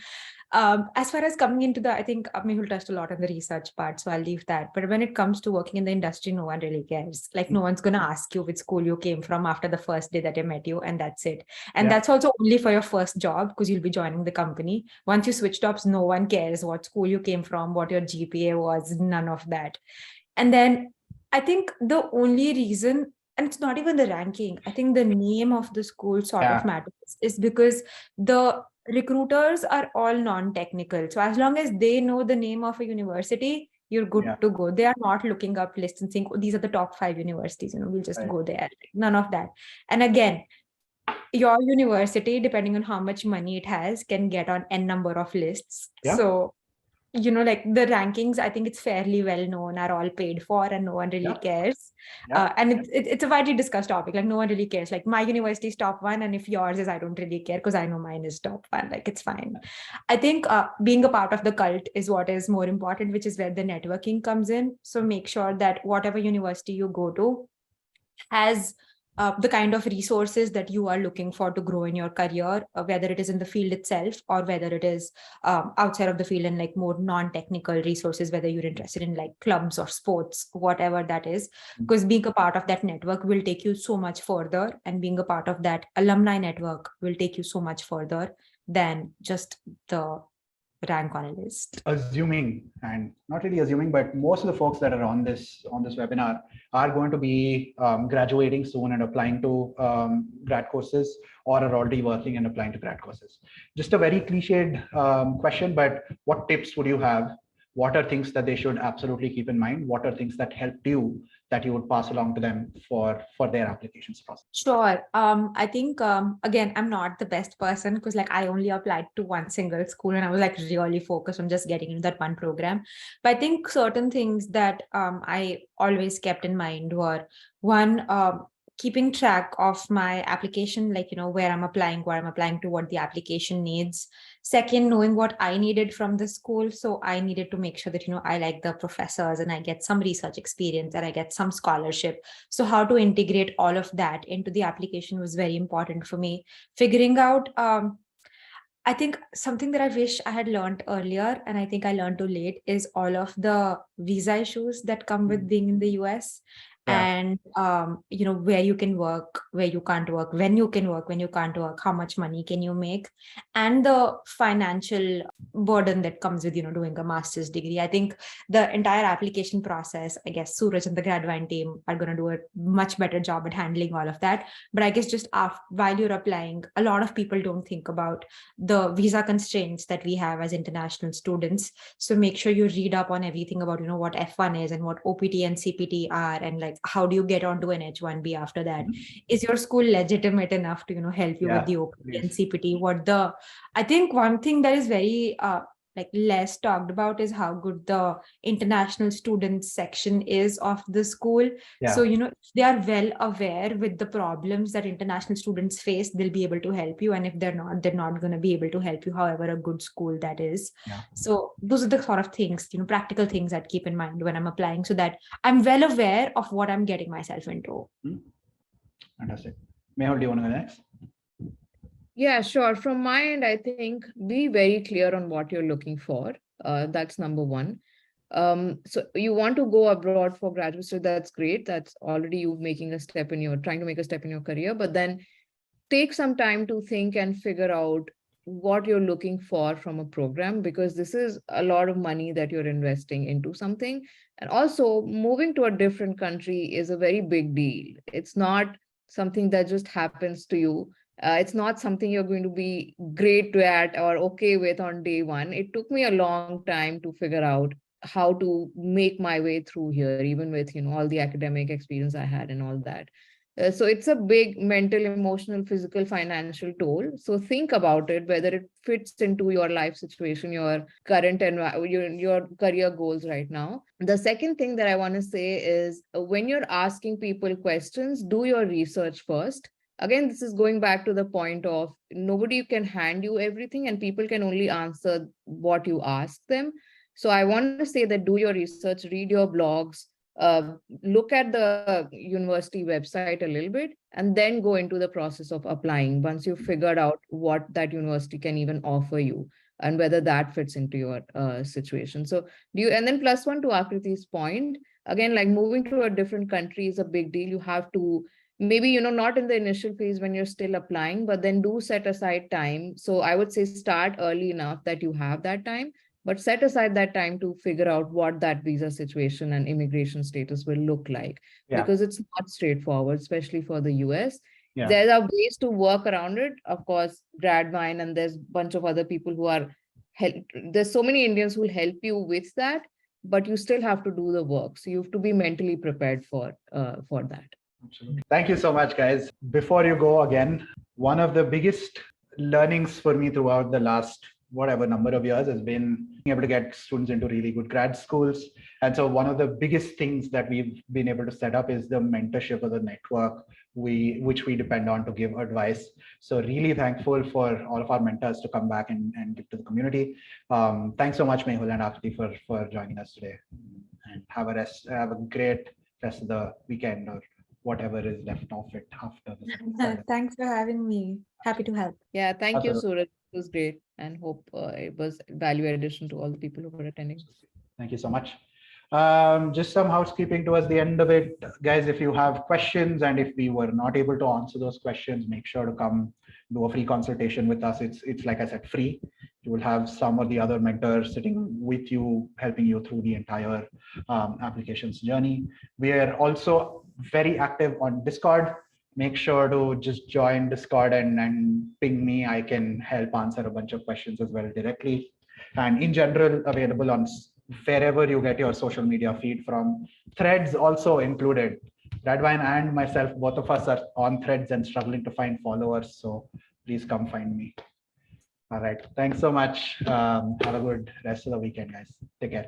As far as coming into I think Mehul touched a lot on the research part, so I'll leave that. But when it comes to working in the industry, no one really cares. Like no one's going to ask you which school you came from after the first day that they met you, and that's it. And that's also only for your first job because you'll be joining the company. Once you switch jobs, no one cares what school you came from, what your GPA was, none of that. And then I think the only reason, and it's not even the ranking, I think the name of the school sort of matters, is because the recruiters are all non-technical. So as long as they know the name of a university, you're good to go. They are not looking up lists and saying, oh, these are the top 5 universities, we'll just go there. None of that. And again, your university, depending on how much money it has, can get on n number of lists. So, like the rankings, I think it's fairly well known, are all paid for, and no one really cares. And it's a widely discussed topic. Like no one really cares. Like my university is top 1, and if yours is, I don't really care because I know mine is top 1. Like it's fine. I think being a part of the cult is what is more important, which is where the networking comes in. So make sure that whatever university you go to has the kind of resources that you are looking for to grow in your career, whether it is in the field itself or whether it is outside of the field and like more non-technical resources, whether you're interested in like clubs or sports, whatever that is, because being a part of that network will take you so much further, and being a part of that alumni network will take you so much further than just the rank on a list. Assuming, and not really assuming, but most of the folks that are on this webinar are going to be graduating soon and applying to grad courses, or are already working and applying to grad courses. Just a very cliched question, but what tips would you have? What are things that they should absolutely keep in mind? What are things that helped you that you would pass along to them for their applications process? Sure. I think, again, I'm not the best person because like I only applied to one single school and I was like really focused on just getting into that one program. But I think certain things that I always kept in mind were, one, keeping track of my application, like, where I'm applying, to, what the application needs. Second, knowing what I needed from the school. So I needed to make sure that, I like the professors and I get some research experience and I get some scholarship. So how to integrate all of that into the application was very important for me. Figuring out, I think something that I wish I had learned earlier, and I think I learned too late, is all of the visa issues that come with being in the US. Yeah. And where you can work, where you can't work, when you can work, when you can't work, how much money can you make, and the financial burden that comes with doing a master's degree. I think the entire application process, I guess Suraj and the Gradvine team are going to do a much better job at handling all of that. But I guess just while you're applying, a lot of people don't think about the visa constraints that we have as international students. So make sure you read up on everything about what F1 is and what OPT and CPT are, and like how do you get onto an H1B after that. Is your school legitimate enough to help you with the OPT and CPT? I think one thing that is very less talked about is how good the international students section is of the school. So if they are well aware with the problems that international students face, they'll be able to help you, and if they're not going to be able to help you, however a good school that is. So those are the sort of things, practical things I'd keep in mind when I'm applying, so that I'm well aware of what I'm getting myself into. Fantastic. Mehul, do you want to go next? Yeah, sure. From my end, I think be very clear on what you're looking for. That's number one. So you want to go abroad for graduate, so that's great. That's already you trying to make a step in your career, but then take some time to think and figure out what you're looking for from a program, because this is a lot of money that you're investing into something. And also moving to a different country is a very big deal. It's not something that just happens to you. It's not something you're going to be great at or okay with on day one. It took me a long time to figure out how to make my way through here, even with all the academic experience I had and all that. So it's a big mental, emotional, physical, financial toll. So think about it, whether it fits into your life situation, your current and your career goals right now. The second thing that I want to say is when you're asking people questions, do your research first. Again, this is going back to the point of nobody can hand you everything, and people can only answer what you ask them. So I want to say that do your research, read your blogs, look at the university website a little bit, and then go into the process of applying once you've figured out what that university can even offer you and whether that fits into your situation. So and then plus one to Akriti's point, again, like moving to a different country is a big deal. You have to maybe, not in the initial phase when you're still applying, but then do set aside time. So I would say start early enough that you have that time, but set aside that time to figure out what that visa situation and immigration status will look like, because it's not straightforward, especially for the US. There are ways to work around it. Of course, Gradvine, and there's a bunch of other people who are, there's so many Indians who will help you with that, but you still have to do the work. So you have to be mentally prepared for that. Absolutely. Thank you so much, guys. Before you go again, one of the biggest learnings for me throughout the last whatever number of years has been being able to get students into really good grad schools. And so one of the biggest things that we've been able to set up is the mentorship or the network which we depend on to give advice. So really thankful for all of our mentors to come back and give to the community. Thanks so much, Mehul and Akriti, for joining us today. And have a great rest of the weekend or whatever is left of it after this. Thanks for having me. Happy to help. Yeah, thank you, Suraj. It was great, and hope it was value addition to all the people who were attending. Thank you so much. Just some housekeeping towards the end of it, guys. If you have questions and if we were not able to answer those questions, make sure to come do a free consultation with us. It's like I said, free. You will have some or the other mentors sitting with you, helping you through the entire applications journey. We are also very active on Discord. Make sure to just join Discord and ping me. I can help answer a bunch of questions as well directly. And in general, available on wherever you get your social media feed from. Threads also included. Gradvine and myself, both of us are on Threads and struggling to find followers. So please come find me. All right. Thanks so much. Have a good rest of the weekend, guys. Take care.